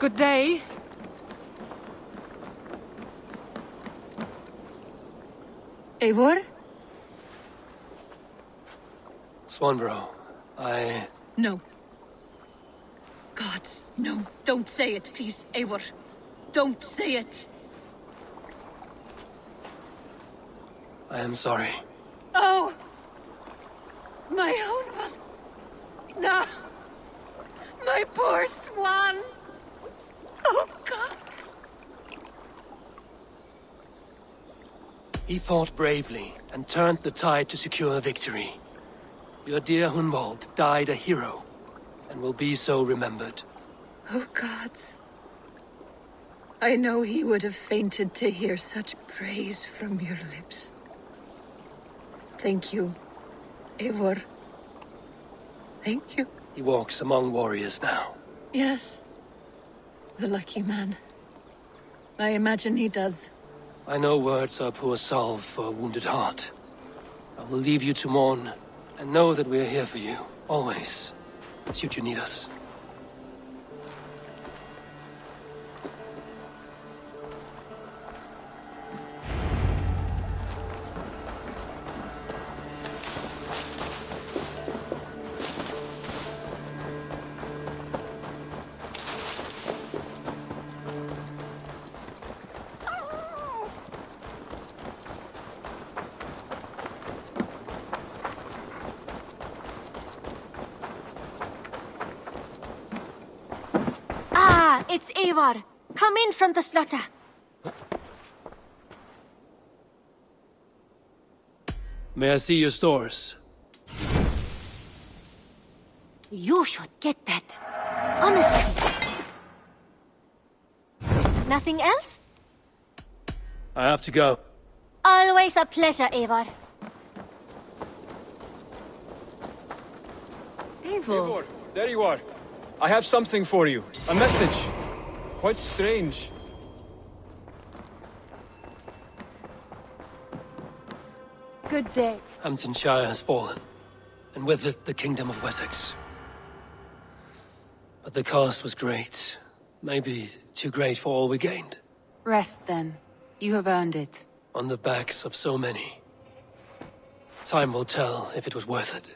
Good day. Eivor? Swanborough, No. Gods, no. Don't say it, please, Eivor. Don't say it. I am sorry. Oh! My own one. No! My poor swan! Oh, gods! He fought bravely and turned the tide to secure victory. Your dear Hunwald died a hero, and will be so remembered. Oh, gods. I know he would have fainted to hear such praise from your lips. Thank you, Eivor. Thank you. He walks among warriors now. Yes. The lucky man. I imagine he does. I know words are poor salve for a wounded heart. I will leave you to mourn, and know that we are here for you, always, should you need us. It's Eivor. Come in from the slaughter. May I see your stores? You should get that. Honestly. Nothing else? I have to go. Always a pleasure, Eivor. Eivor. There you are. I have something for you. A message. Quite strange. Good day. Hamptonshire has fallen, and with it the Kingdom of Wessex. But the cost was great. Maybe too great for all we gained. Rest then. You have earned it. On the backs of so many. Time will tell if it was worth it.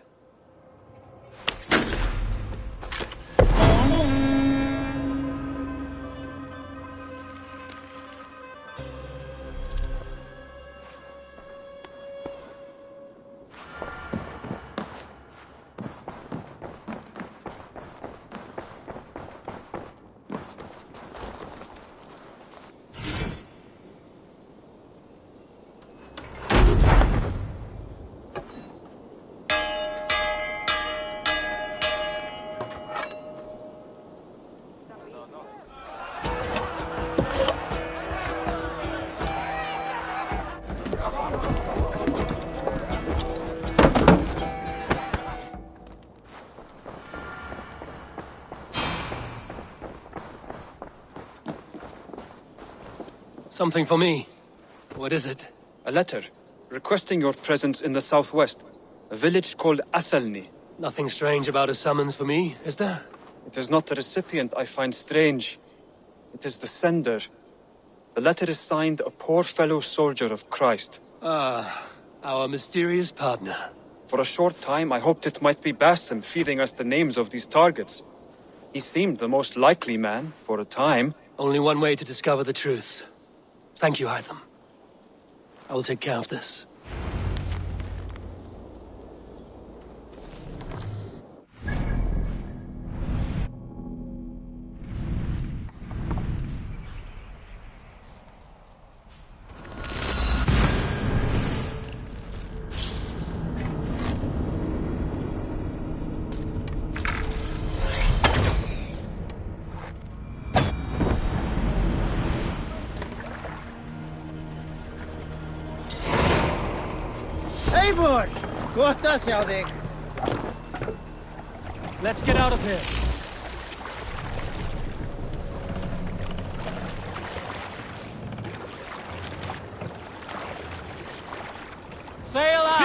Something for me. What is it? A letter requesting your presence in the southwest. A village called Athelney. Nothing strange about a summons for me, is there? It is not the recipient I find strange. It is the sender. The letter is signed a poor fellow soldier of Christ. Ah, our mysterious partner. For a short time I hoped it might be Basim feeding us the names of these targets. He seemed the most likely man, for a time. Only one way to discover the truth. Thank you, Hytham. I will take care of this. Eivor! Gott að sjá þig. Let's get out of here. Sail out!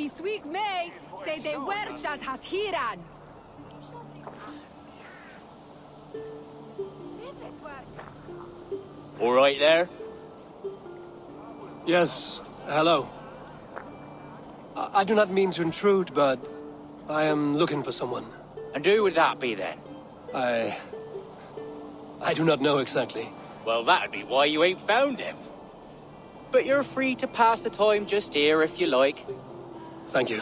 Biswig May say they Wershad has Hiran. All right there? Yes, hello. I do not mean to intrude, but I am looking for someone. And who would that be then? I do not know exactly. Well, that'd be why you ain't found him. But you're free to pass the time just here if you like. Thank you.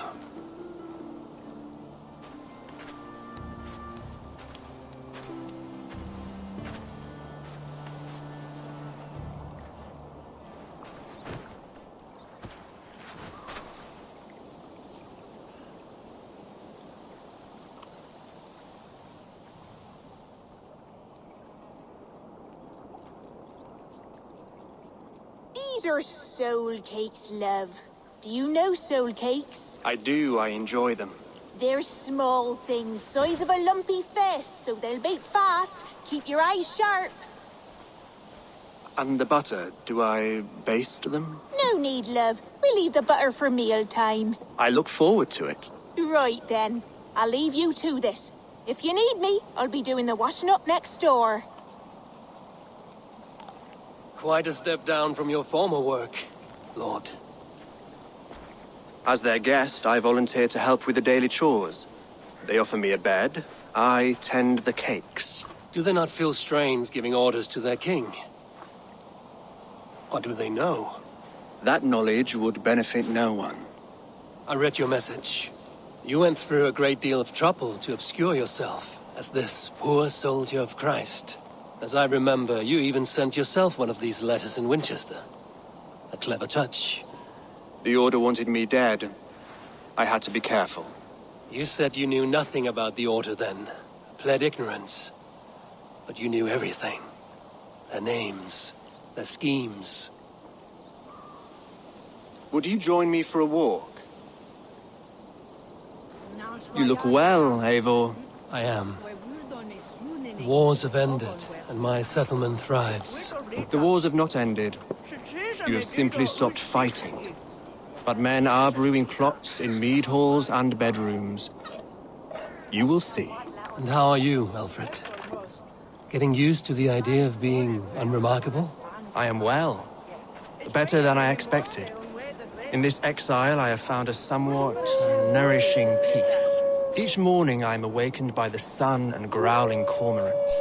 These are soul cakes, love. Do you know soul cakes? I do, I enjoy them. They're small things, size of a lumpy fist, so they'll bake fast. Keep your eyes sharp. And the butter, do I baste them? No need, love. We'll leave the butter for meal time. I look forward to it. Right then. I'll leave you to this. If you need me, I'll be doing the washing up next door. Quite a step down from your former work, Lord. As their guest, I volunteer to help with the daily chores. They offer me a bed. I tend the cakes. Do they not feel strange giving orders to their king? Or do they know? That knowledge would benefit no one. I read your message. You went through a great deal of trouble to obscure yourself as this poor soldier of Christ. As I remember, you even sent yourself one of these letters in Winchester. A clever touch. The Order wanted me dead. I had to be careful. You said you knew nothing about the Order then. Pled ignorance. But you knew everything. Their names, their schemes. Would you join me for a walk? You look well, Eivor. I am. Wars have ended, and my settlement thrives. The wars have not ended. You have simply stopped fighting. But men are brewing plots in mead halls and bedrooms. You will see. And how are you, Alfred? Getting used to the idea of being unremarkable? I am well. Better than I expected. In this exile, I have found a somewhat nourishing peace. Each morning, I am awakened by the sun and growling cormorants.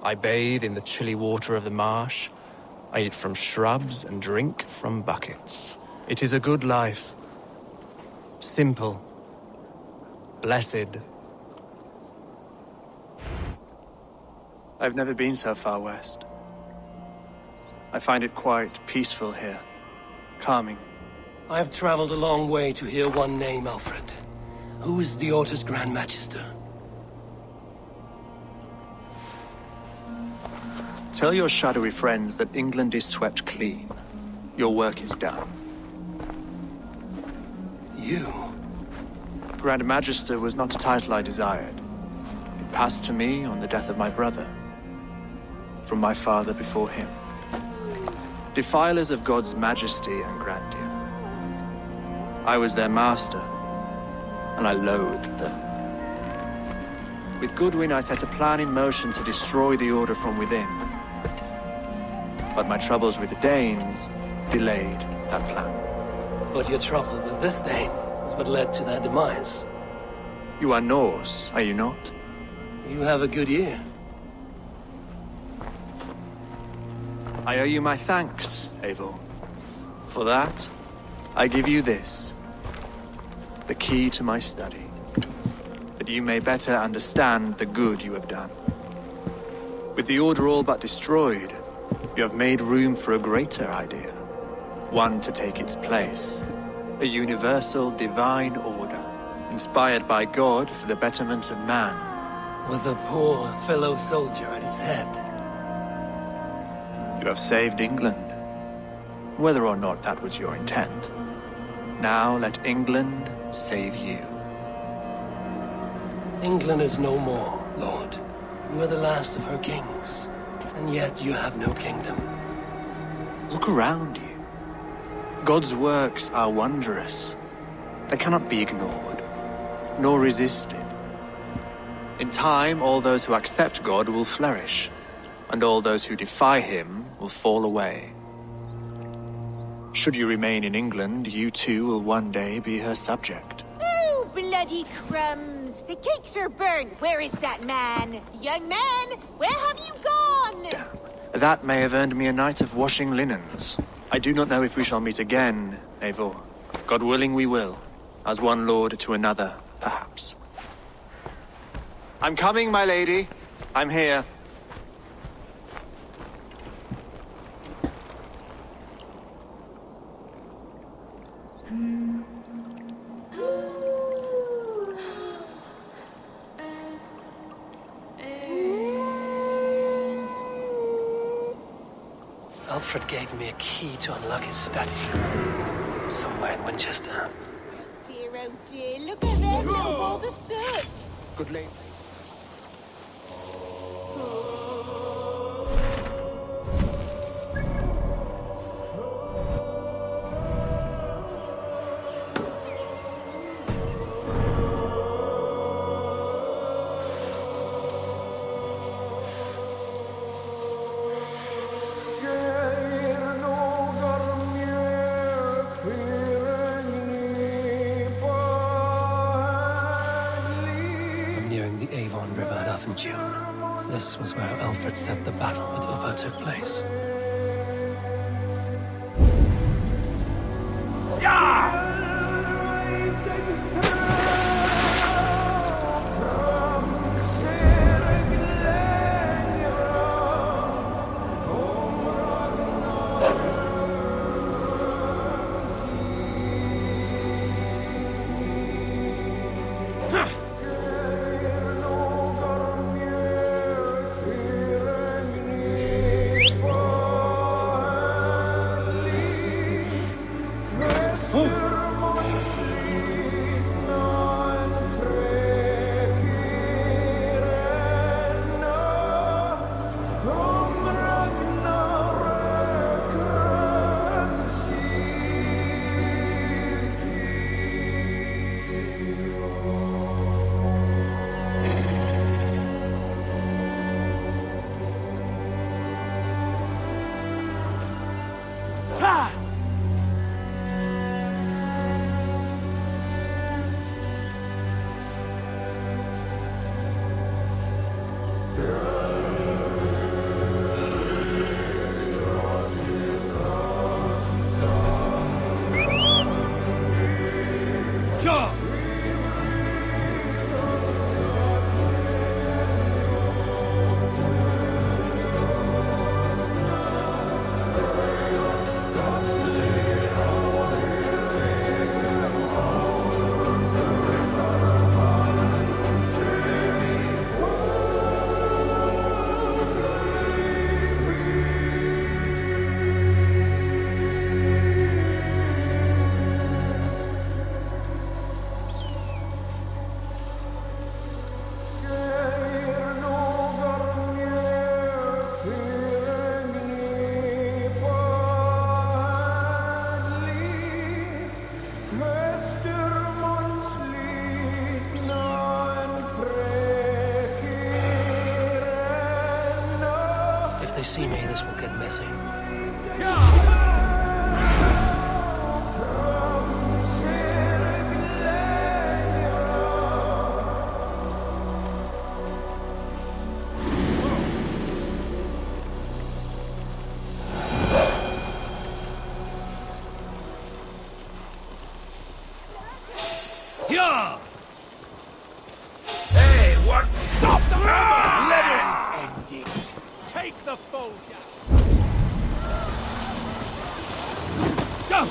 I bathe in the chilly water of the marsh. I eat from shrubs and drink from buckets. It is a good life. Simple. Blessed. I've never been so far west. I find it quite peaceful here. Calming. I have traveled a long way to hear one name, Alfred. Who is the Order's Grand Magister? Tell your shadowy friends that England is swept clean. Your work is done. You? Grand Magister was not a title I desired. It passed to me on the death of my brother. From my father before him. Defilers of God's majesty and grandeur. I was their master, and I loathed them. With Goodwin, I set a plan in motion to destroy the Order from within. But my troubles with the Danes delayed that plan. But your trouble with this Dane is what led to their demise. You are Norse, are you not? You have a good ear. I owe you my thanks, Eivor. For that, I give you this. The key to my study. That you may better understand the good you have done. With the Order all but destroyed, you have made room for a greater idea. One to take its place. A universal divine order, inspired by God for the betterment of man. With a poor fellow soldier at its head. You have saved England, whether or not that was your intent. Now let England save you. England is no more, Lord. You are the last of her kings, and yet you have no kingdom. Look around you. God's works are wondrous. They cannot be ignored, nor resisted. In time, all those who accept God will flourish, and all those who defy him will fall away. Should you remain in England, you too will one day be her subject. Oh, bloody crumbs! The cakes are burnt. Where is that man? Young man, where have you gone? Damn. That may have earned me a night of washing linens. I do not know if we shall meet again, Eivor. God willing we will. As one lord to another, perhaps. I'm coming, my lady. I'm here. Alfred gave me a key to unlock his study. Somewhere in Winchester. Dear, oh dear, look at them little balls of soot! Good lady. Nearing the Avon River at June. This was where Alfred said the battle with Upper took place. If they see me, this will get messy. Hey, what? Stop the river! Let us end it. Take the foe down. Go!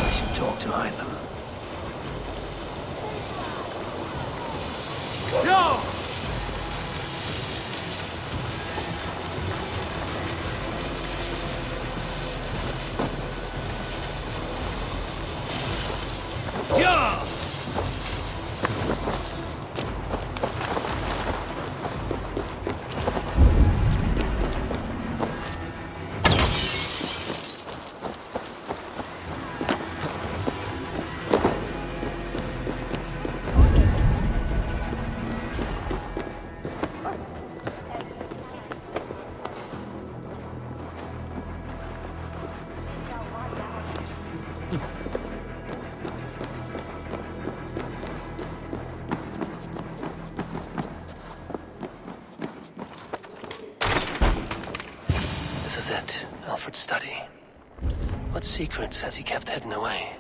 I should talk to either. Go! is it, Alfred's study. What secrets has he kept hidden away?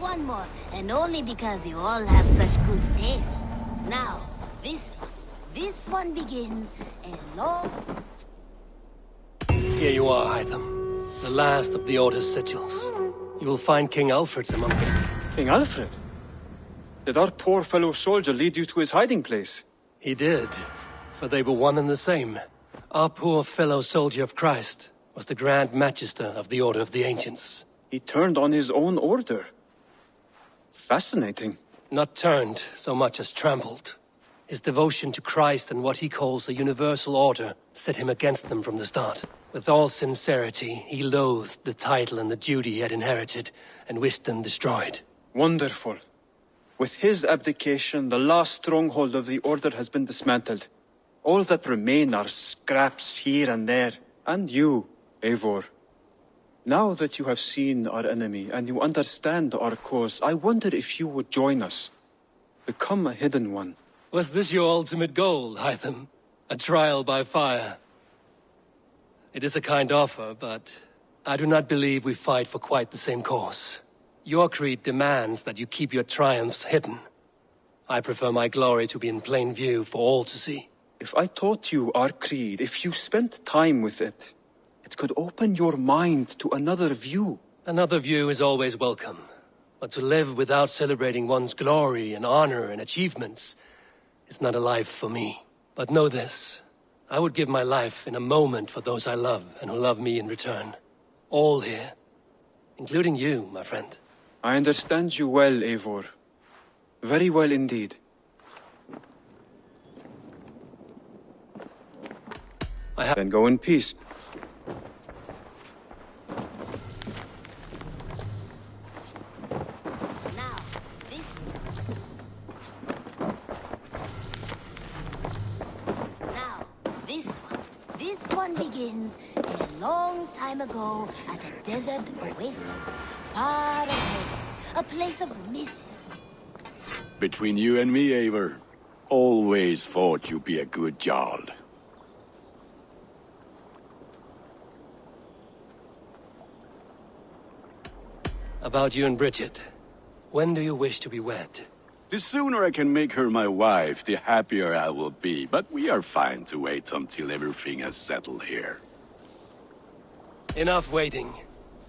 One more, and only because you all have such good taste. Now, this one begins a long... Here you are, Hytham. The last of the Order's sigils. You will find King Alfred's among them. King Alfred? Did our poor fellow soldier lead you to his hiding place? He did, for they were one and the same. Our poor fellow soldier of Christ was the Grand Magister of the Order of the Ancients. He turned on his own order. Fascinating. Not turned so much as trampled. His devotion to Christ and what he calls a universal order set him against them from the start. With all sincerity, he loathed the title and the duty he had inherited, and wished them destroyed. Wonderful. With his abdication, the last stronghold of the Order has been dismantled. All that remain are scraps here and there. And you, Eivor. Now that you have seen our enemy and you understand our cause, I wonder if you would join us. Become a hidden one. Was this your ultimate goal, Hytham? A trial by fire? It is a kind offer, but I do not believe we fight for quite the same cause. Your creed demands that you keep your triumphs hidden. I prefer my glory to be in plain view for all to see. If I taught you our creed, if you spent time with it, it could open your mind to another view. Another view is always welcome. But to live without celebrating one's glory and honor and achievements is not a life for me. But know this, I would give my life in a moment for those I love and who love me in return. All here, including you, my friend. I understand you well, Eivor. Very well indeed. Then go in peace. Begins a long time ago at a desert oasis, far ahead, a place of myth. Between you and me, Eivor, always thought you'd be a good Jarl. About you and Bridget, when do you wish to be wed? The sooner I can make her my wife, the happier I will be, but we are fine to wait until everything has settled here. Enough waiting.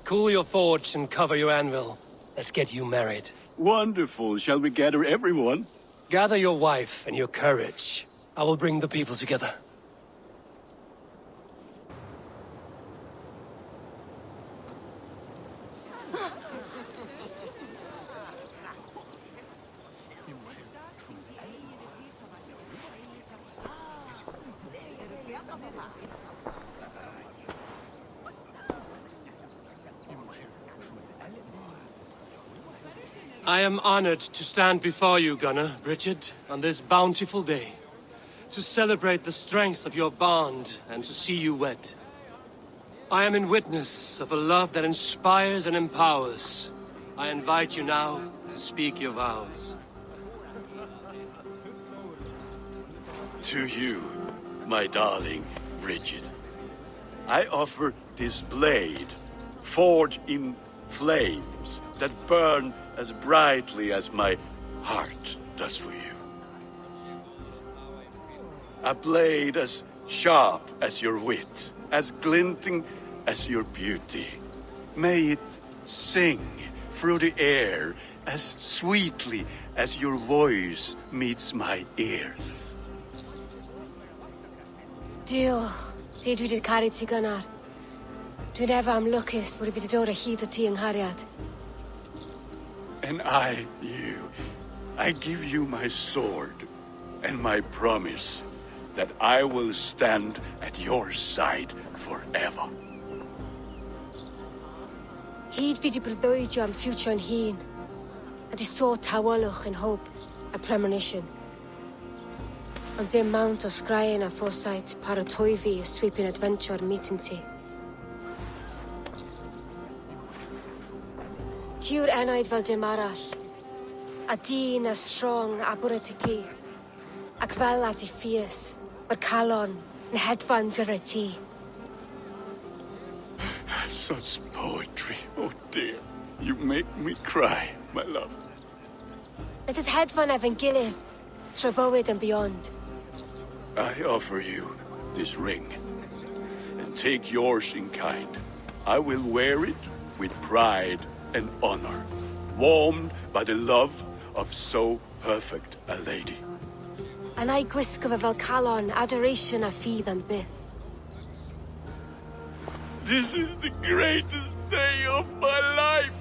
Cool your forge and cover your anvil. Let's get you married. Wonderful. Shall we gather everyone? Gather your wife and your courage. I will bring the people together. I am honored to stand before you, Gunnar, Richard, on this bountiful day. To celebrate the strength of your bond and to see you wed. I am in witness of a love that inspires and empowers. I invite you now to speak your vows. To you, my darling Richard, I offer this blade, forged in flames that burn as brightly as my heart does for you. A blade as sharp as your wit, as glinting as your beauty. May it sing through the air as sweetly as your voice meets my ears. Dio, sut dwi 'di caru ti Gunnar. Dwi'n efo am lwcus bod fi 'di dod o hyd o ti yng nghariad. And I, you, I give you my sword and my promise that I will stand at your side forever. Hyd fi 'di breuddwydio am ffutio'n hun, a di sôn tawolwch yn hope a premonition. Ond dim mount o sgraen a foresight paratoi fi a sweeping adventure meeting ti. Tiw'r enaid fel dim arall, a dyn as strong a bwrdd ti gi, ac fel as I ffies, mae'r calon yn hedfan dyr ti. Such poetry, oh dear. You make me cry, my love. Let us hedfan efo'n gilydd, trwy bywyd and beyond. I offer you this ring, and take yours in kind. I will wear it with pride and honor, warmed by the love of so perfect a lady. And I gwisgo fe fel calon, adoration a ffydd am byth. This is the greatest day of my life.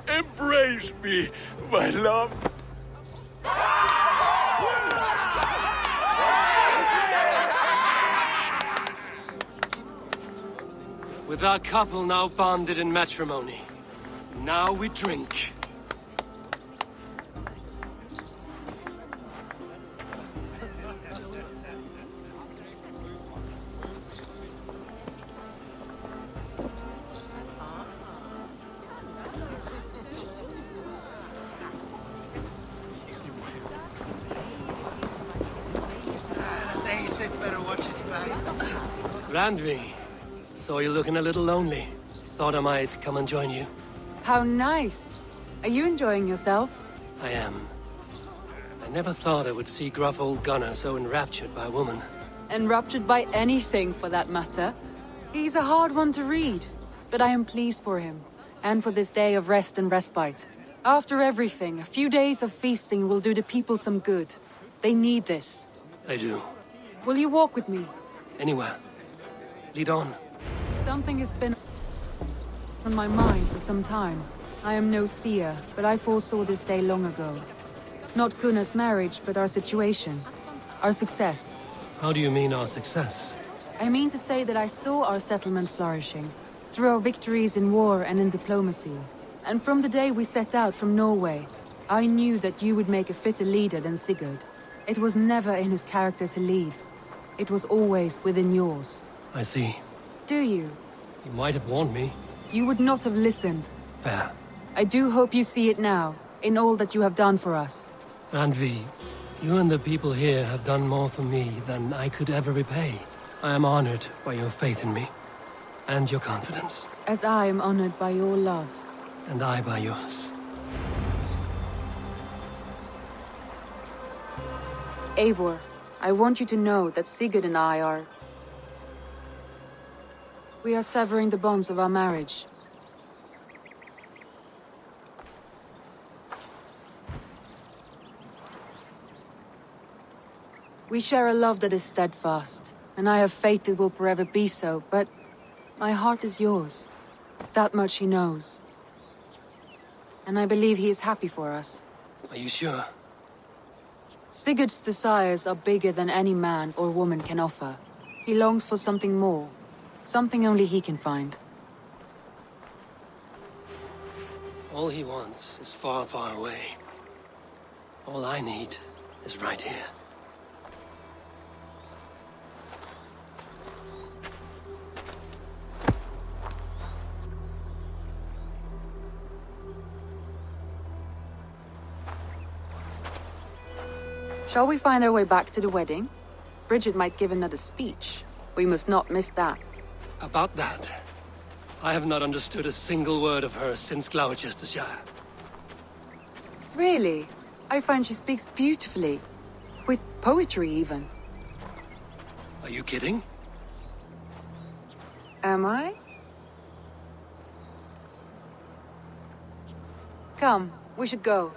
Embrace me, my love. With our couple now bonded in matrimony, now we drink. Randvi, saw you looking a little lonely. Thought I might come and join you. How nice. Are you enjoying yourself? I am. I never thought I would see gruff old Gunnar so enraptured by a woman. Enraptured by anything, for that matter. He's a hard one to read, but I am pleased for him, and for this day of rest and respite. After everything, a few days of feasting will do the people some good. They need this. They do. Will you walk with me? Anywhere. Lead on. Something has been on my mind for some time. I am no seer, but I foresaw this day long ago. Not Gunnar's marriage, but our situation. Our success. How do you mean our success? I mean to say that I saw our settlement flourishing, through our victories in war and in diplomacy. And from the day we set out from Norway, I knew that you would make a fitter leader than Sigurd. It was never in his character to lead. It was always within yours. I see. Do you? You might have warned me. You would not have listened. Fair. I do hope you see it now, in all that you have done for us. Randvi, you and the people here have done more for me than I could ever repay. I am honored by your faith in me, and your confidence. As I am honored by your love. And I by yours. Eivor, I want you to know that Sigurd and I are... We are severing the bonds of our marriage. We share a love that is steadfast, and I have faith it will forever be so, but my heart is yours. That much he knows. And I believe he is happy for us. Are you sure? Sigurd's desires are bigger than any man or woman can offer. He longs for something more. Something only he can find. All he wants is far, far away. All I need is right here. Shall we find our way back to the wedding? Bridget might give another speech. We must not miss that. About that, I have not understood a single word of hers since Gloucestershire. Really? I find she speaks beautifully. With poetry, even. Are you kidding? Am I? Come, we should go.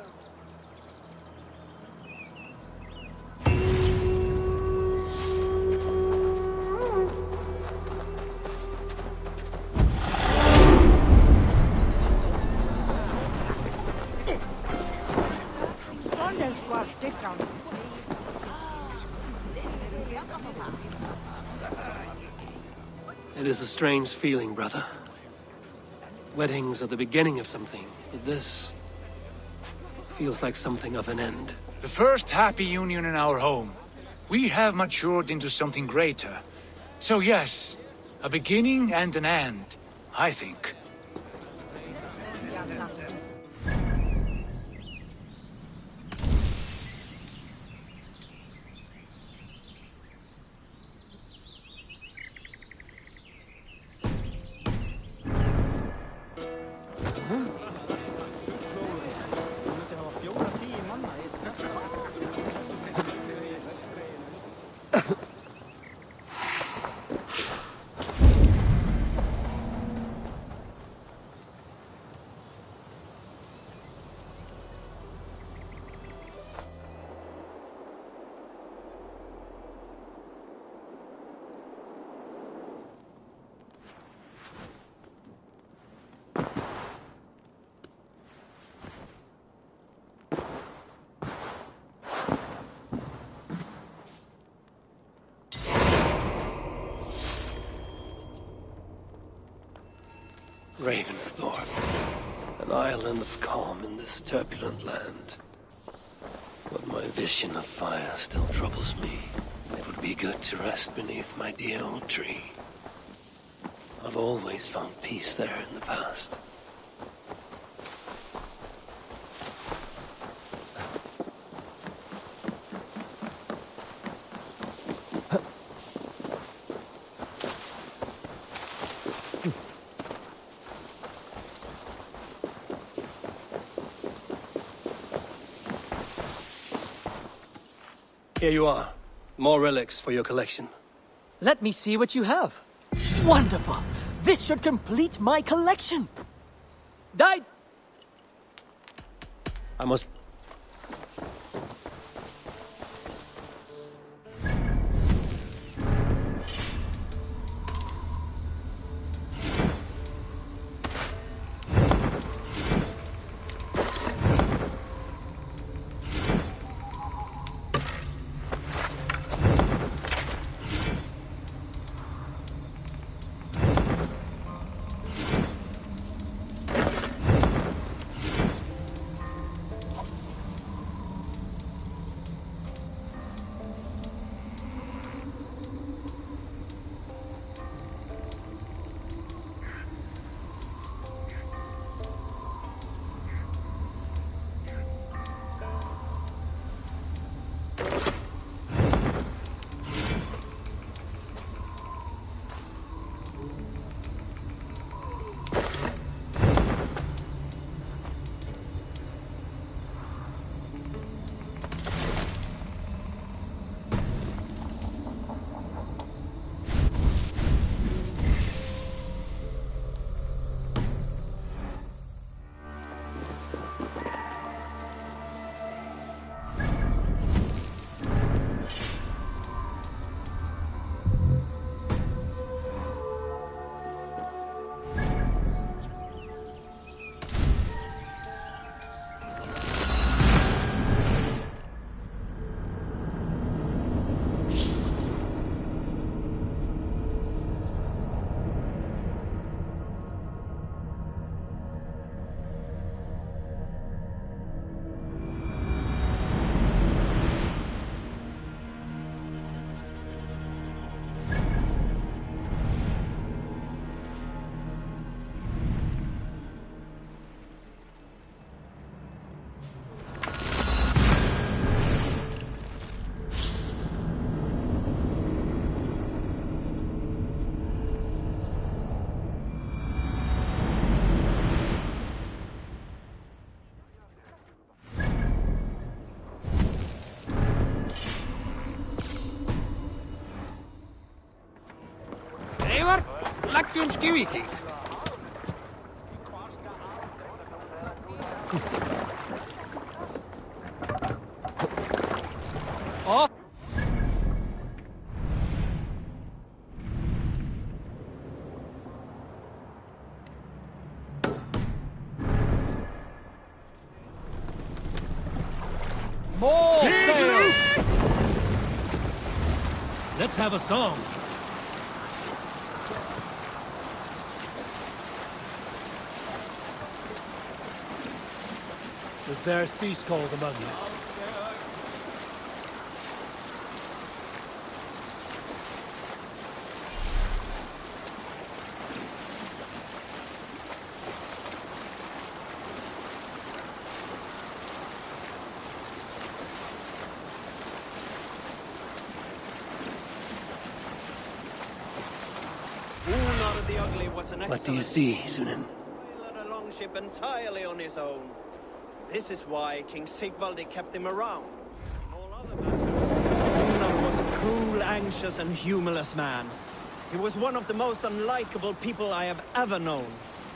It is a strange feeling, brother. Weddings are the beginning of something, but this feels like something of an end. The first happy union in our home. We have matured into something greater. So yes, a beginning and an end, I think. Ravensthorpe, an island of calm in this turbulent land. But my vision of fire still troubles me. It would be good to rest beneath my dear old tree. I've always found peace there in the past. Here you are. More relics for your collection. Let me see what you have. Wonderful! This should complete my collection! I must... Gun's Kiwikid. Off! More sail! Let's have a song. Is there a sea scold among you? Unar the Ugly was an What do you see, Sunan? led a longship entirely on his own. This is why King Sigvaldi kept him around. In all other matters, Unar was a cruel, anxious, and humorless man. He was one of the most unlikable people I have ever known.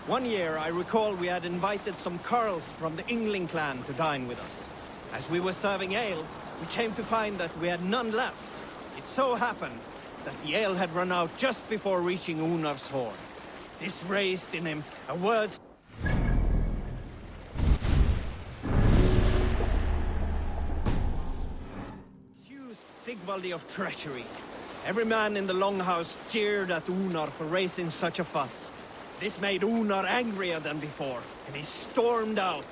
One year, I recall we had invited some Carls from the Yngling clan to dine with us. As we were serving ale, we came to find that we had none left. It so happened that the ale had run out just before reaching Unar's horn. This raised in him a word accused Sigvaldi of treachery. Every man in the Longhouse jeered at Unar for raising such a fuss. This made Unar angrier than before, and he stormed out.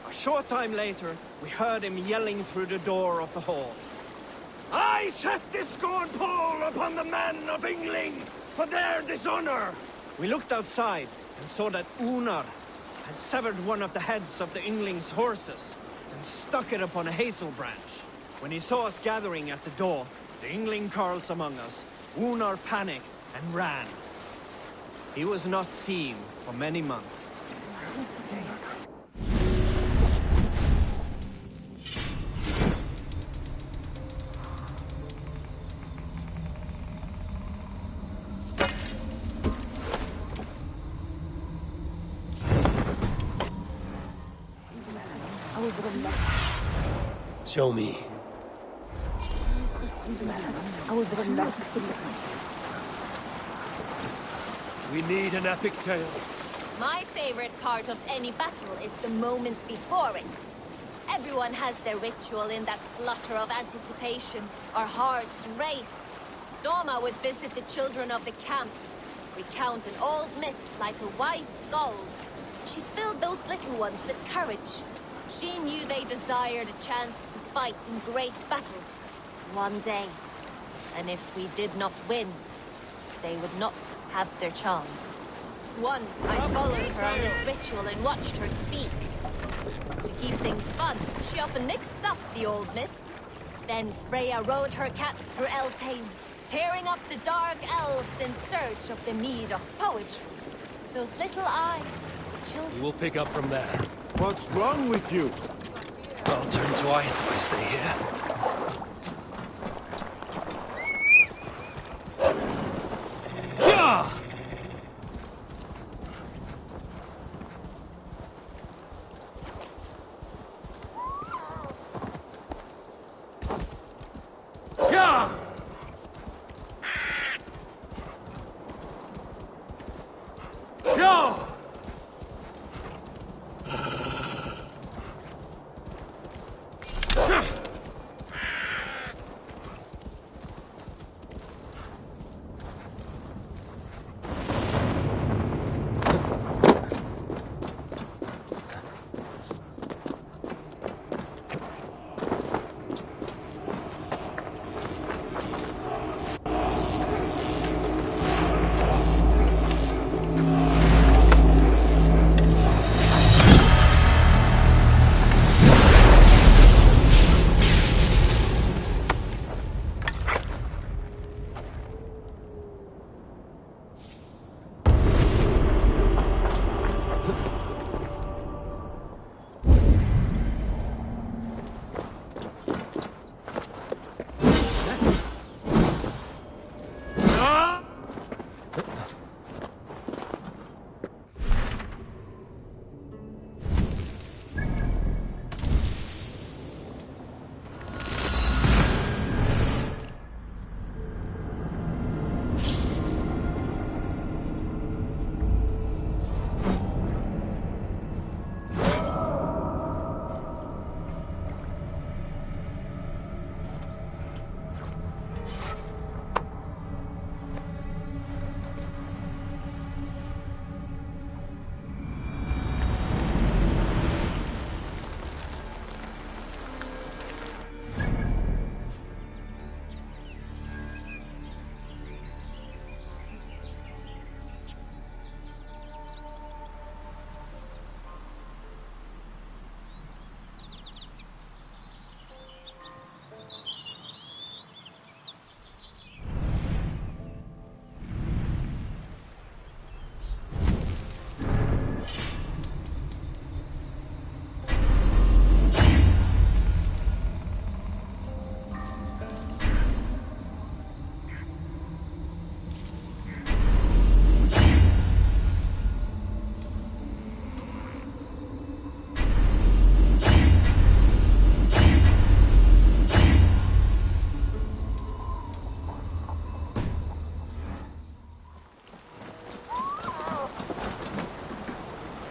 A short time later, we heard him yelling through the door of the hall. I set this scorn pole upon the men of Yngling for their dishonor! We looked outside and saw that Unar had severed one of the heads of the Yngling's horses and stuck it upon a hazel branch. When he saw us gathering at the door, the Yngling carls among us, Unar panicked and ran. He was not seen for many months. Show me. We need an epic tale. My favorite part of any battle is the moment before it. Everyone has their ritual in that flutter of anticipation. Our hearts race. Soma would visit the children of the camp, recount an old myth like a wise skald. She filled those little ones with courage. She knew they desired a chance to fight in great battles. One day. And if we did not win, they would not have their chance. Once I followed her on this ritual and watched her speak. To keep things fun, she often mixed up the old myths. Then Freya rode her cats through Elfheim, tearing up the dark elves in search of the mead of poetry. Those little eyes, the children... We will pick up from there. What's wrong with you? I'll turn to ice if I stay here. Yeah! Yeah! Yeah!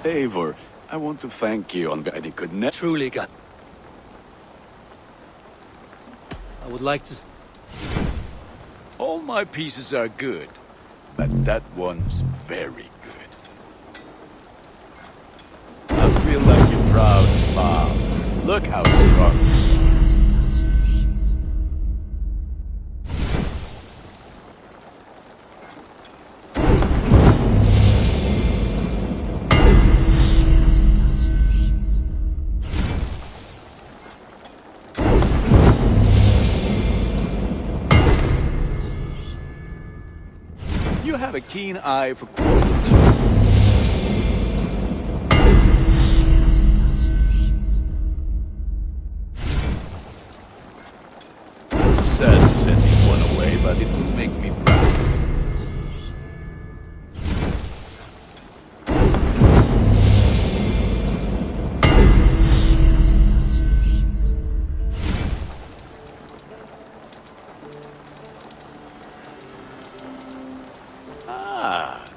Eivor, I want to thank you on behalf could never Truly, God. I would like to... All my pieces are good, but that one's very good. I feel like your proud father. Look how strong you are. You have a keen eye for quality. Sad to send this one away, but it will make me proud.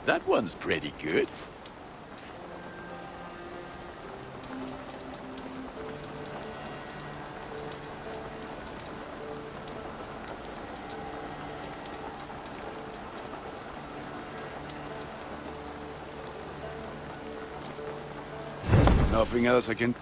That one's pretty good. Nothing else I can...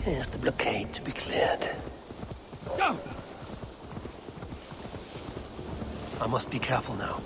Here's the blockade to be cleared. I must be careful now.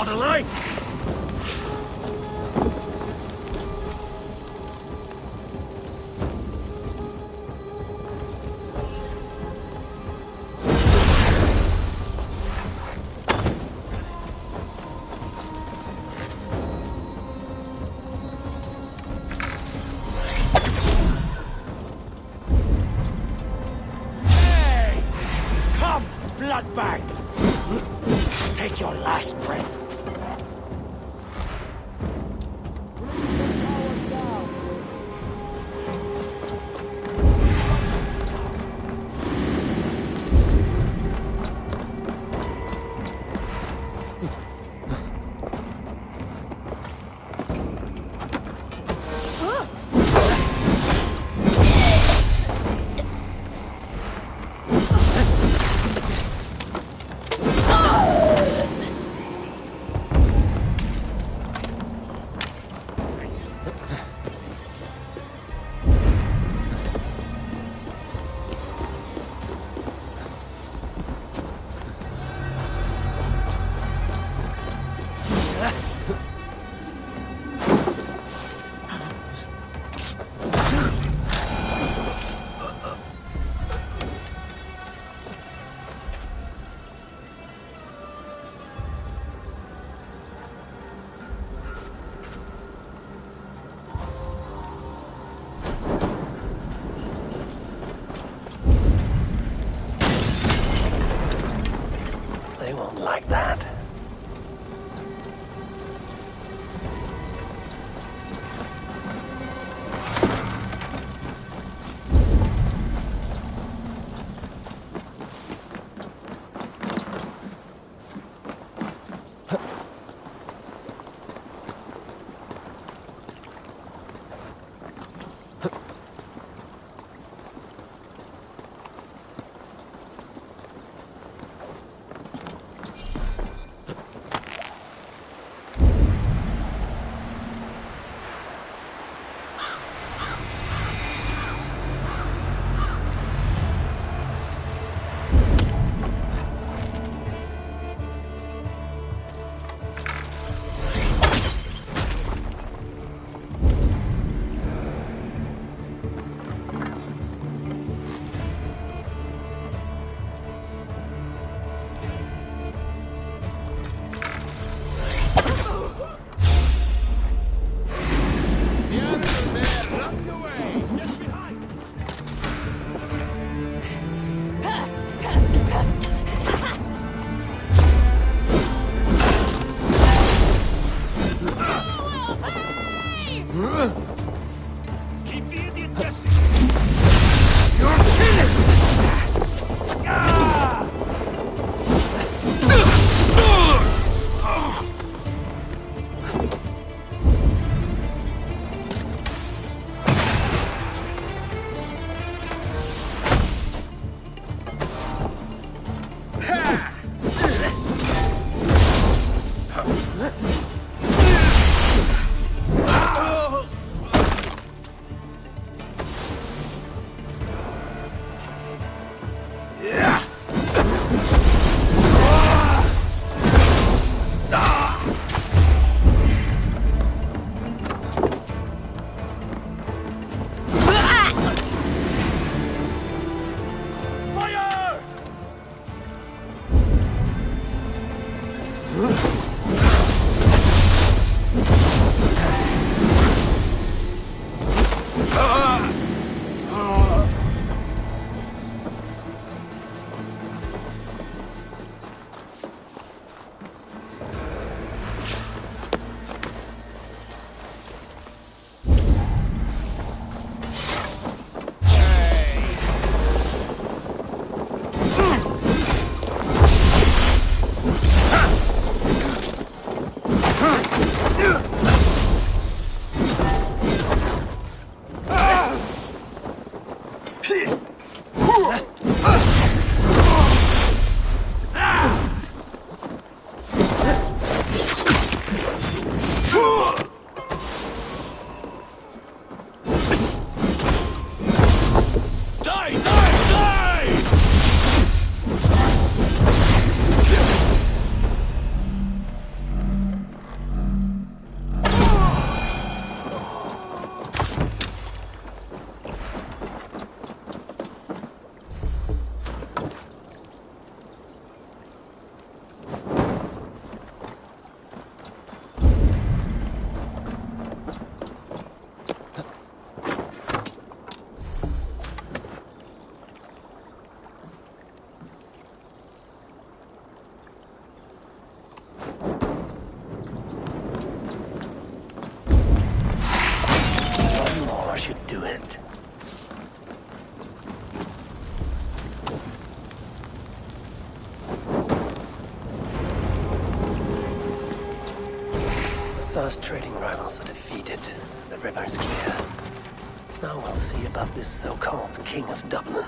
orderly! Bloodbag! Take your last breath. They won't like that. Keep the idiot guessing! You're finished! Assar's trading rivals are defeated. The river's clear. Now we'll see about this so-called King of Dublin.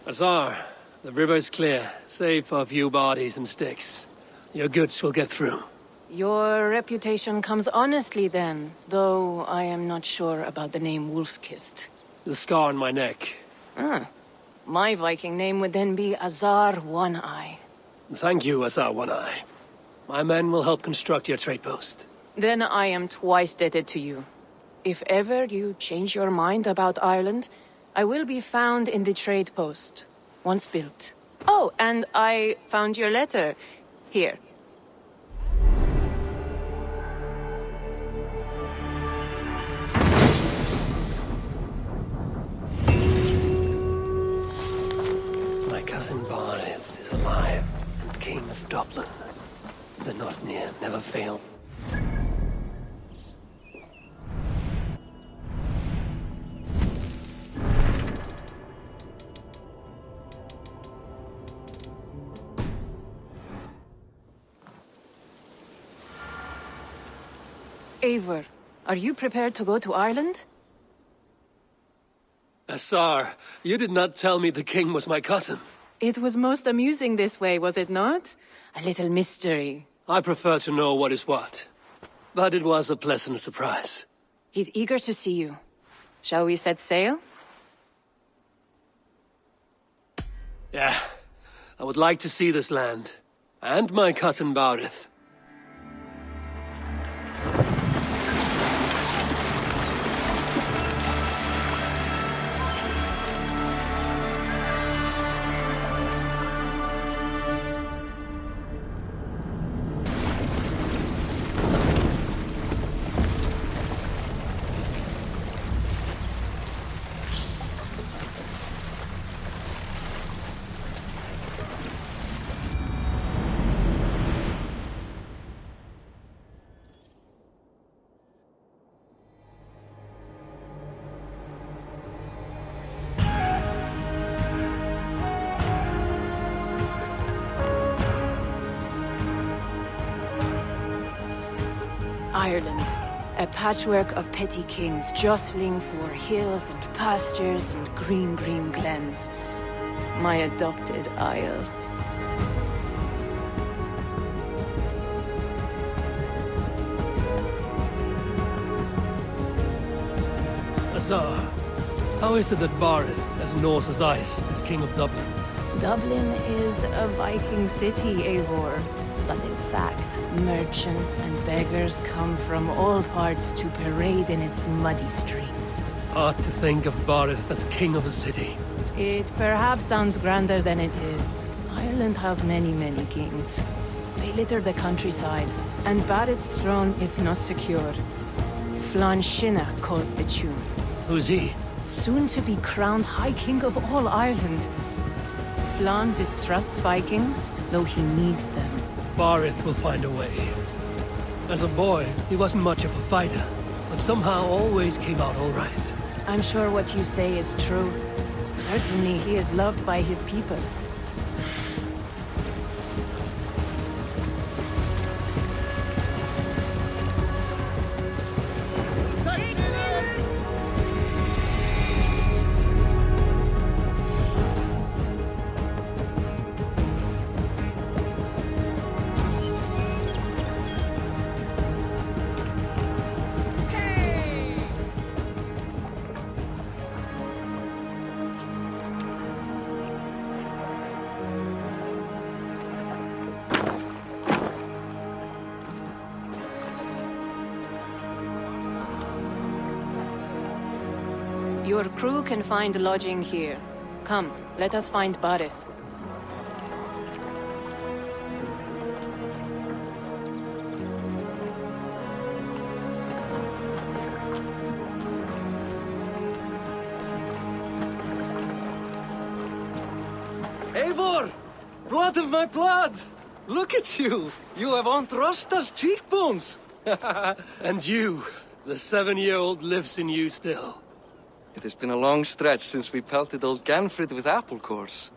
Assar, the river is clear, save for a few bodies and sticks. Your goods will get through. Your reputation comes honestly then, though I am not sure about the name Wolf-Kissed. The scar on my neck. Ah. My Viking name would then be Azar One-Eye. Thank you, Azar One-Eye. My men will help construct your trade post. Then I am twice indebted to you. If ever you change your mind about Ireland, I will be found in the trade post, once built. Oh, and I found your letter. Here. My cousin Barith is alive and King of Dublin. The not near never fail. Eivor, are you prepared to go to Ireland? Assar, you did not tell me the king was my cousin. It was most amusing this way, was it not? A little mystery. I prefer to know what is what. but it was a pleasant surprise. He's eager to see you. Shall we set sail? Yeah, I would like to see this land. And my cousin Barith. Ireland, a patchwork of petty kings jostling for hills and pastures and green glens. My adopted isle. Azar, how is it that Barith, as Norse as ice, is king of Dublin? Dublin is a Viking city, Eivor. But in fact, merchants and beggars come from all parts to parade in its muddy streets. Hard to think of Barith as king of a city. It perhaps sounds grander than it is. Ireland has many kings. They litter the countryside, and Barith's throne is not secure. Flann Sinna calls the tune. Who's he? Soon to be crowned High King of all Ireland. Flann distrusts Vikings, though he needs them. Barith will find a way. As a boy, he wasn't much of a fighter, but somehow always came out all right. I'm sure what you say is true. Certainly, he is loved by his people. Your crew can find lodging here. Come, let us find Barith. Eivor! Blood of my blood! Look at you! You have Aunt Rosta's cheekbones! And you, the 7-year-old lives in you still. It has been a long stretch since we pelted old Ganfrid with apple cores.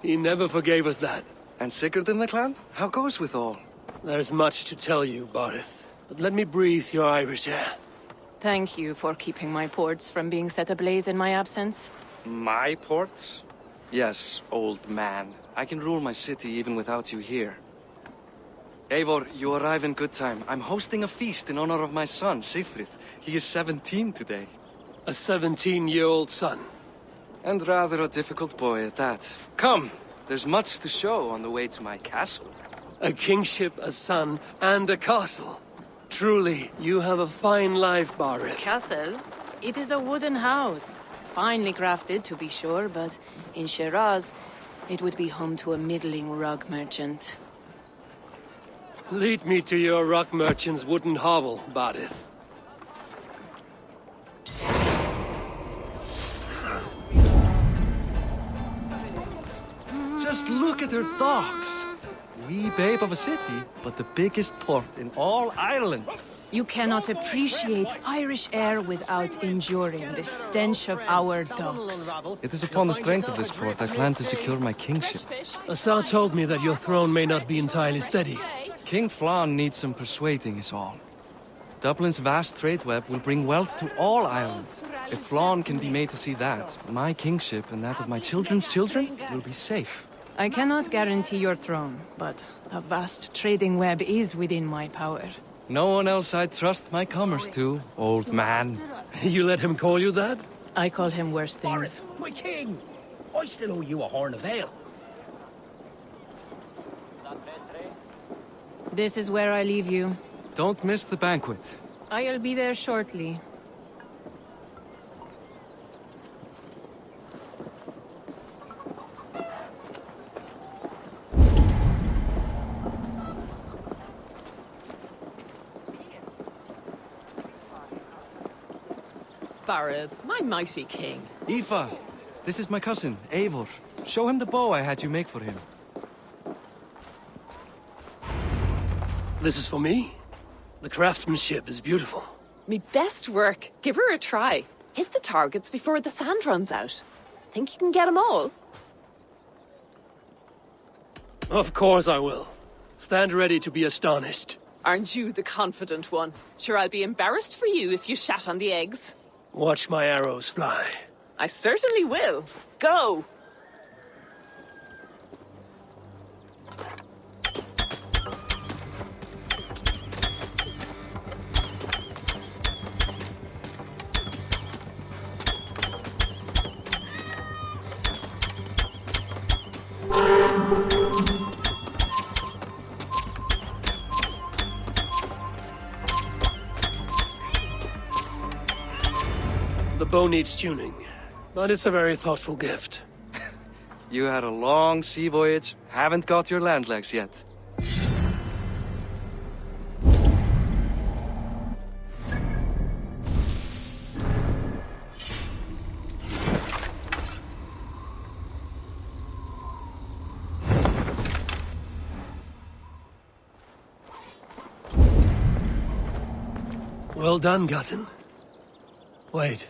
He never forgave us that. And Sigurd in the clan? How goes with all? There's much to tell you, Barith, but let me breathe your Irish air. Thank you for keeping my ports from being set ablaze in my absence. My ports? Yes, old man. I can rule my city even without you here. Eivor, you arrive in good time. I'm hosting a feast in honor of my son, Sigfrid. He is 17 today. A 17-year-old son? And rather a difficult boy at that. Come, there's much to show on the way to my castle. A kingship, a son, and a castle. Truly, you have a fine life, Barith. Castle? It is a wooden house. Finely crafted, to be sure, but in Shiraz, it would be home to a middling rug merchant. Lead me to your rock merchant's wooden hovel, Barith. Just look at her docks. Wee babe of a city, but the biggest port in all Ireland. You cannot appreciate Irish air without enduring the stench of our docks. It is upon the strength of this port I plan to secure my kingship. Assar told me that your throne may not be entirely steady. King Flann needs some persuading is all. Dublin's vast trade web will bring wealth to all Ireland. If Flann can be made to see that, my kingship and that of my children's children will be safe. I cannot guarantee your throne, but a vast trading web is within my power. No one else I'd trust my commerce to, old man. You let him call you that? I call him worse things. My king! I still owe you a horn of ale. This is where I leave you. Don't miss the banquet. I'll be there shortly. Barad, my mighty king. Aoife, this is my cousin, Eivor. Show him the bow I had you make for him. This is for me? The craftsmanship is beautiful. Me best work. Give her a try. Hit the targets before the sand runs out. Think you can get them all? Of course I will. Stand ready to be astonished. Aren't you the confident one? Sure, I'll be embarrassed for you if you shat on the eggs. Watch my arrows fly. I certainly will. Go! The bow needs tuning, but it's a very thoughtful gift. You had a long sea voyage, haven't got your land legs yet. Well done, cousin. Wait,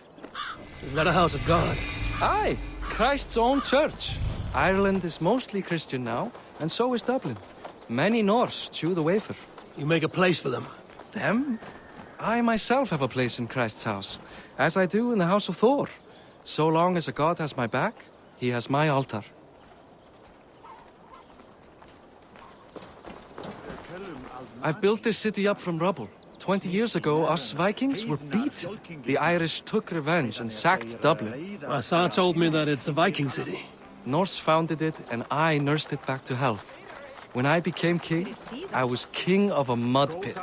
is that a house of God? Aye, Christ's own church. Ireland is mostly Christian now, and so is Dublin. Many Norse chew the wafer. You make a place for them. Them? I myself have a place in Christ's house, as I do in the house of Thor. So long as a god has my back, he has my altar. I've built this city up from rubble. 20 years ago, us Vikings were beat. The Irish took revenge and sacked Dublin. Asa told me that it's a Viking city. Norse founded it, and I nursed it back to health. When I became king, I was king of a mud pit.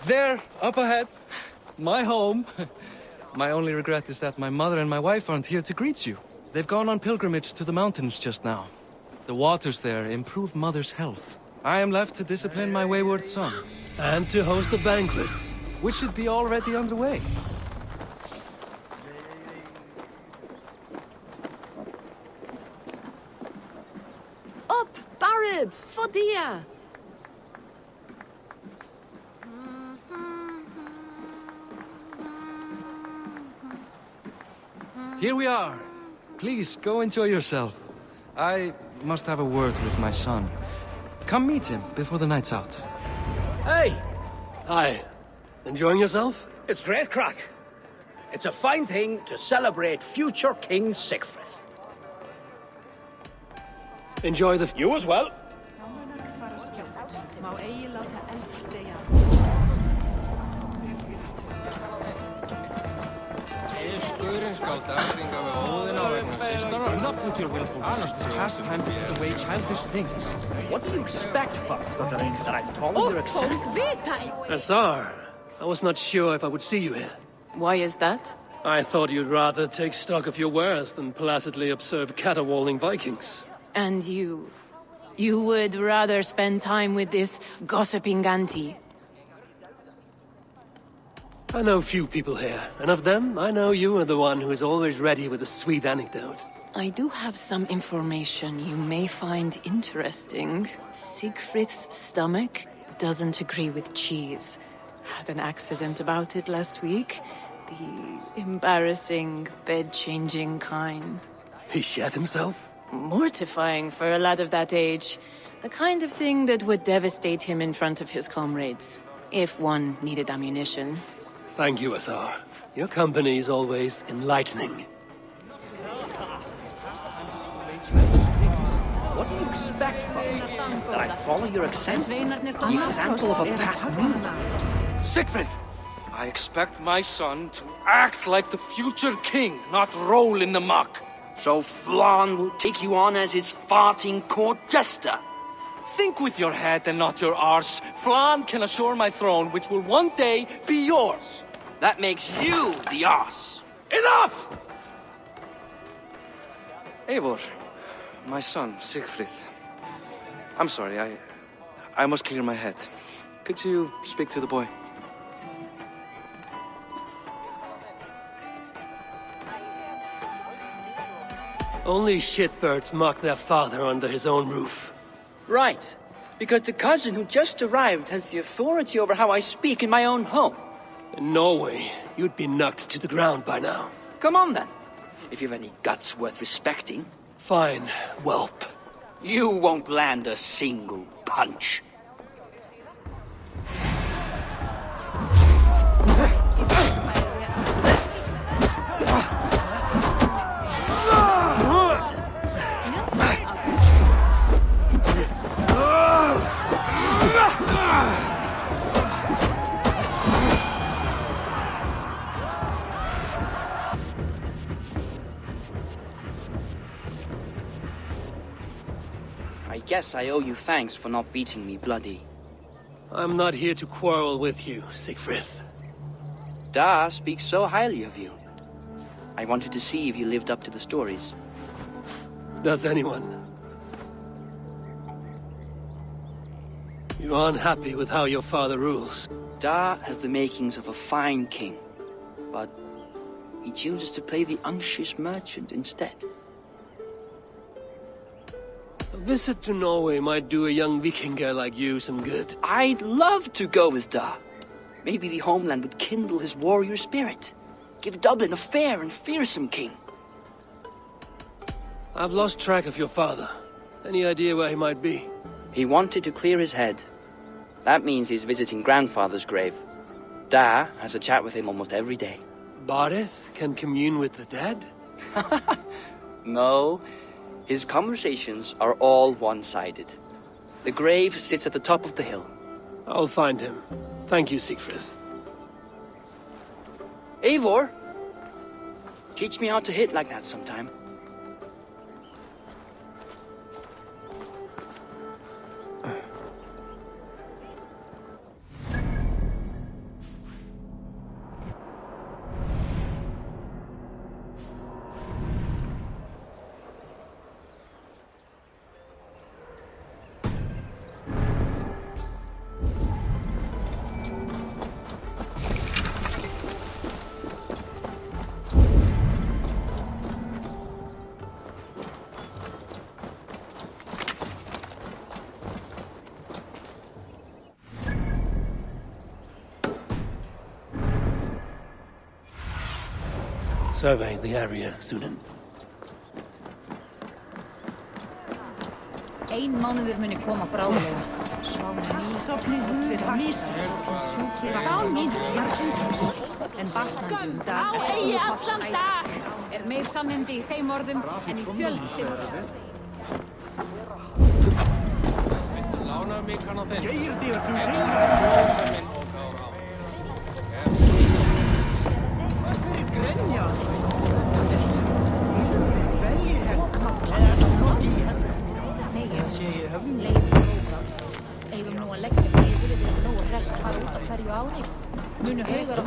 There, up ahead. My home. My only regret is that my mother and my wife aren't here to greet you. They've gone on pilgrimage to the mountains just now. The waters there improve mother's health. I am left to discipline my wayward son. And to host a banquet. Which should be already underway. Up, Barad! Fodia! Here we are. Please, go enjoy yourself. I must have a word with my son. Come meet him before the night's out. Hey! Hi. Enjoying yourself? It's great crack. It's a fine thing to celebrate future King Sigfrid. Enjoy the... You as well. Enough with your willfulness. This pastime put away childish things. What do you expect, Father? That I follow your example? Asar, I was not sure if I would see you here. Why is that? I thought you'd rather take stock of your wares than placidly observe caterwauling Vikings. And you... you would rather spend time with this gossiping auntie? I know few people here, and of them, I know you are the one who is always ready with a sweet anecdote. I do have some information you may find interesting. Siegfried's stomach doesn't agree with cheese. Had an accident about it last week. The embarrassing, bed-changing kind. He shat himself? Mortifying for a lad of that age. The kind of thing that would devastate him in front of his comrades, if one needed ammunition. Thank you, Azar. Your company is always enlightening. What do you expect from me? That I follow your example? The example of a pack? Siegfried! I expect my son to act like the future king, not roll in the muck. So Flan will take you on as his farting court jester? Think with your head and not your arse. Flan can assure my throne, which will one day be yours. That makes you the arse. Enough! Eivor, my son, Siegfried. I'm sorry, I must clear my head. Could you speak to the boy? Only shitbirds mock their father under his own roof. Right. Because the cousin who just arrived has the authority over how I speak in my own home. In Norway, you'd be knocked to the ground by now. Come on then. If you've any guts worth respecting. Fine, whelp. You won't land a single punch. I guess I owe you thanks for not beating me bloody. I'm not here to quarrel with you, Siegfried. Da speaks so highly of you. I wanted to see if you lived up to the stories. Does anyone? You're unhappy with how your father rules. Da has the makings of a fine king, but he chooses to play the unctuous merchant instead. A visit to Norway might do a young Viking girl like you some good. I'd love to go with Da. Maybe the homeland would kindle his warrior spirit. Give Dublin a fair and fearsome king. I've lost track of your father. Any idea where he might be? He wanted to clear his head. That means he's visiting grandfather's grave. Da has a chat with him almost every day. Bardeth can commune with the dead? No. His conversations are all one-sided. The grave sits at the top of the hill. I'll find him. Thank you, Siegfried. Eivor! Teach me how to hit like that sometime. Survey the area, Sunan. Ein mánuður muni koma bráðlega. Svána nýtofni fyrir mísir og sjúkir jarðhús. En batnandi dag eigi allan dag. Meir sannindi í þeim orðum en í fjöld sinni. Lána mig kann á þeim. Geirdir þú til? Grenja. Eigum nú að leggja niður yfir nú og rest fara út á hverju ári. Munu haugar á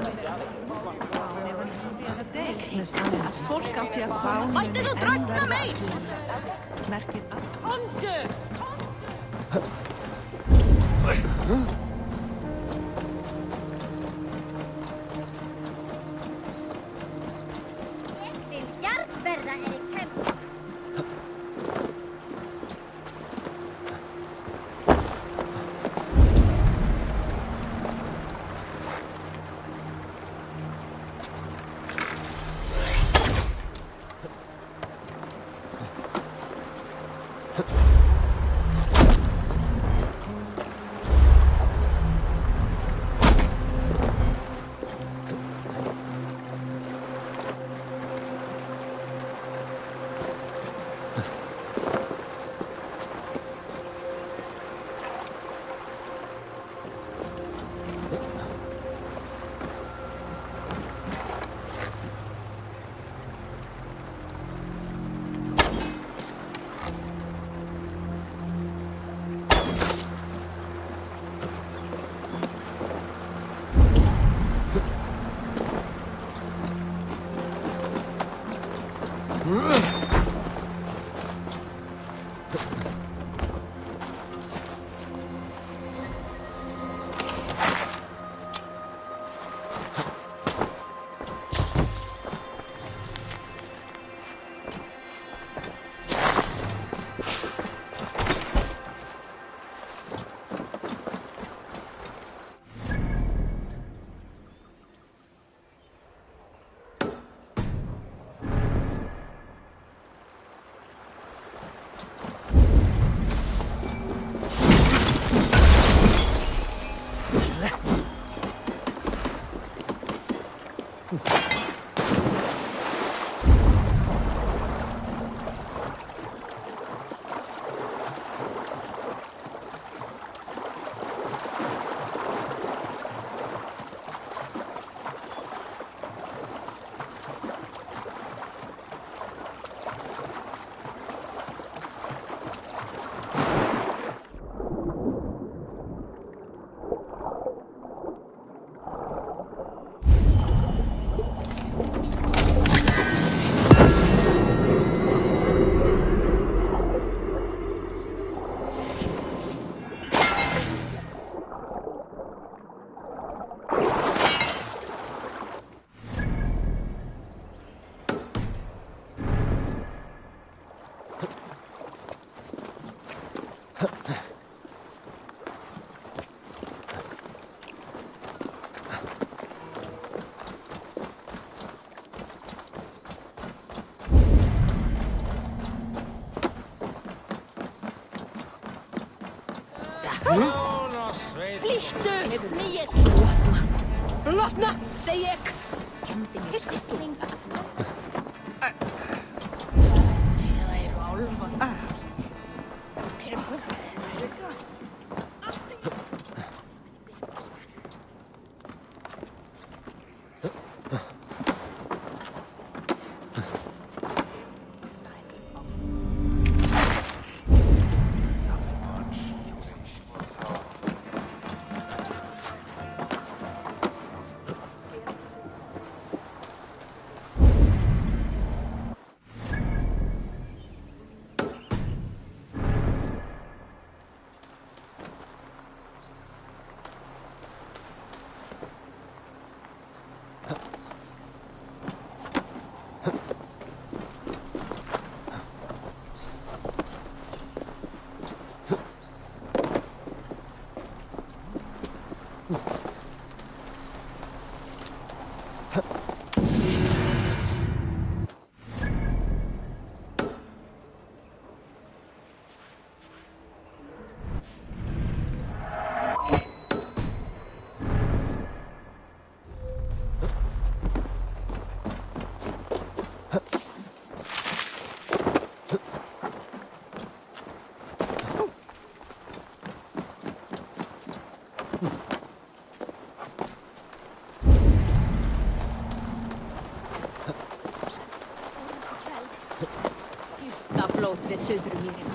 Að fólk átti að fá Mættið þú dragna meir! merkir að Komdu! Jarðverða í kemp. Flýttu, snigill! Lotna, segi ég! Það eru álfar. Blót við Suðurmýrina.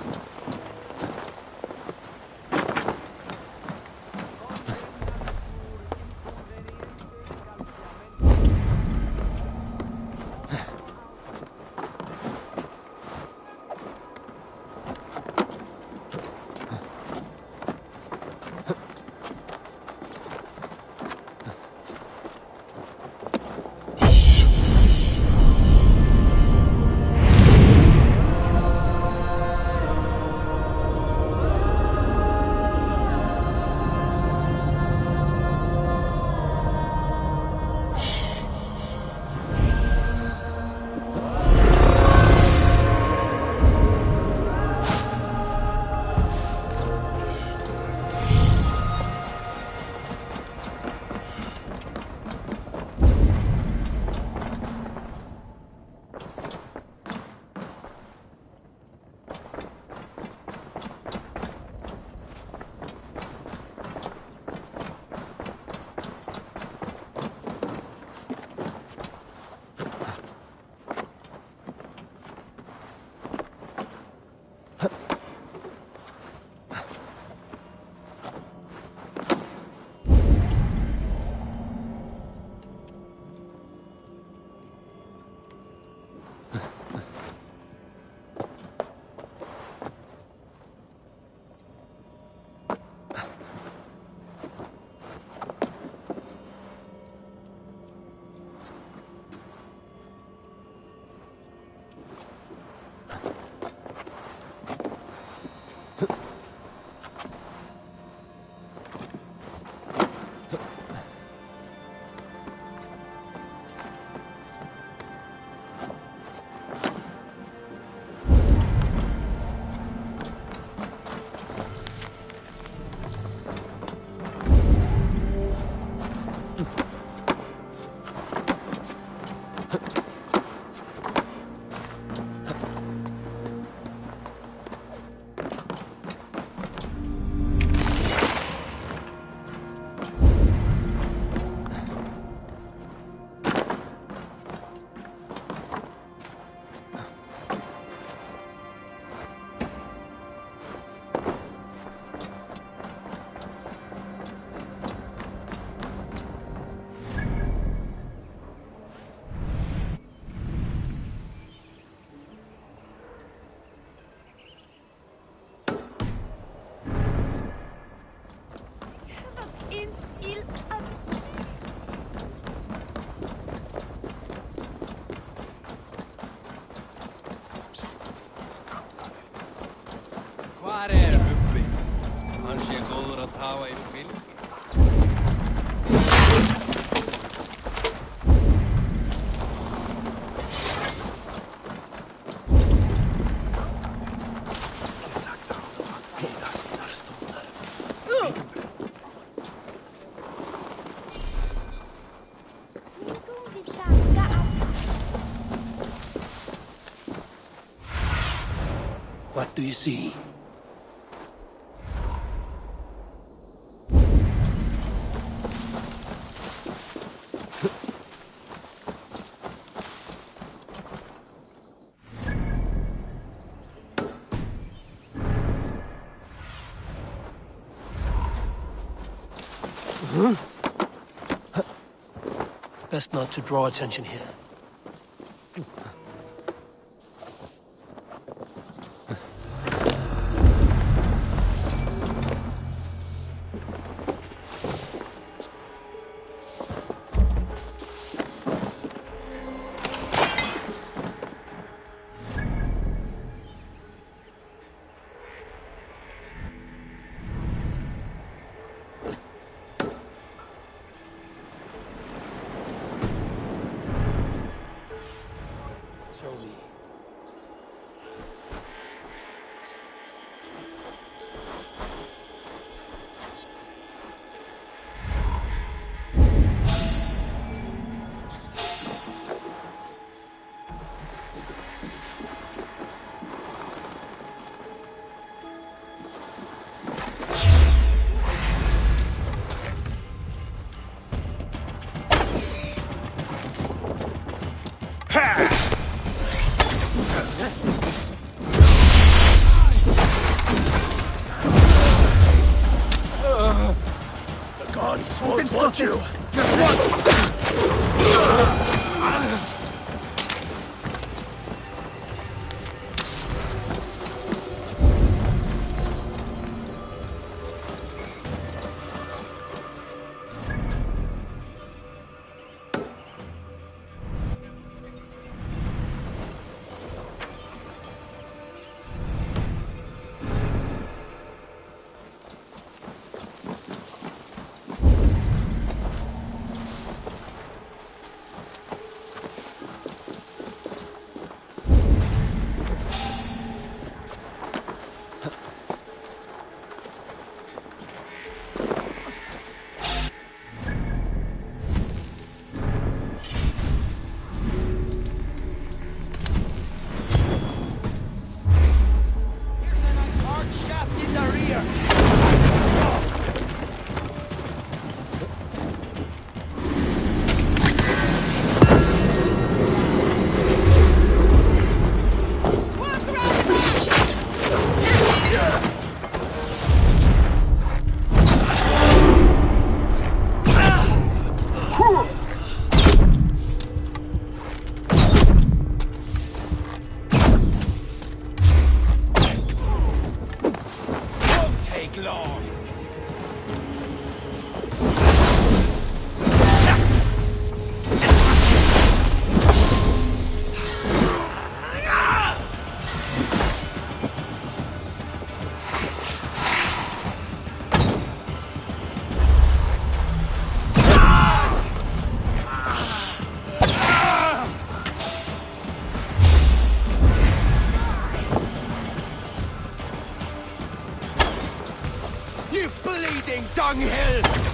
Hann sé góður að tafa yfir bíl. What do you see? Best not to draw attention here. Dunghill!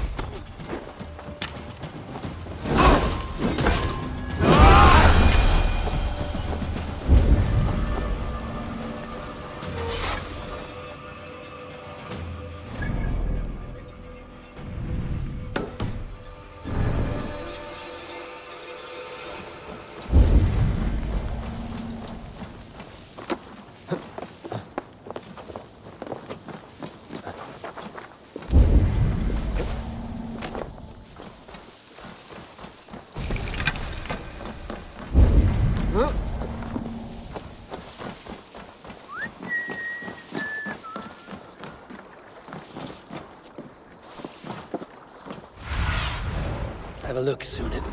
Have a look, Sunan.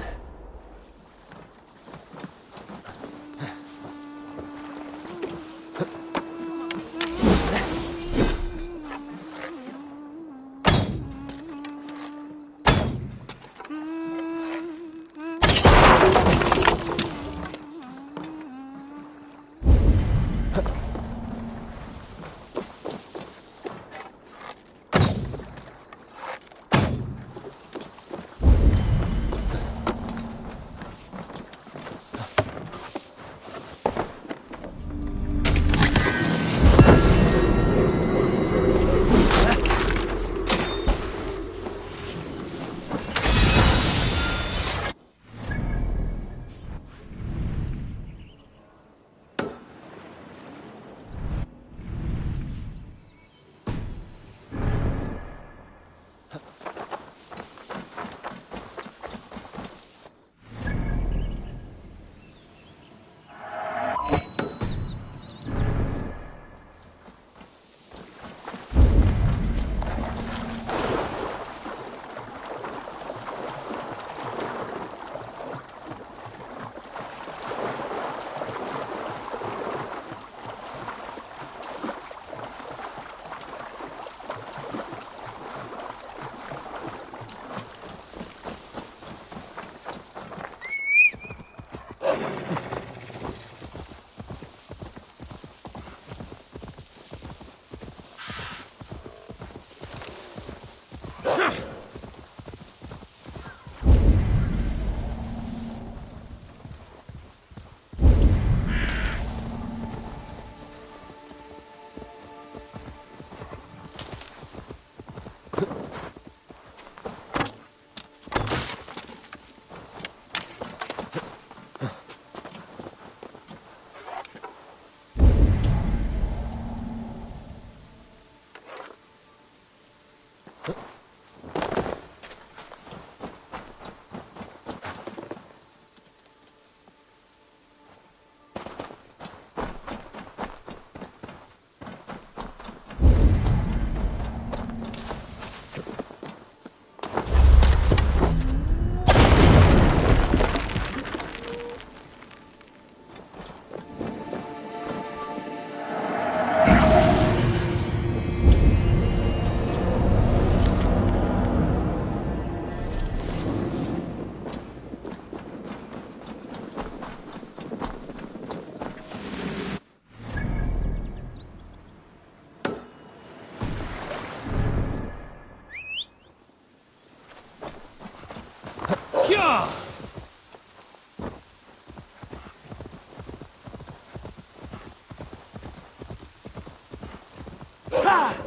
Ah!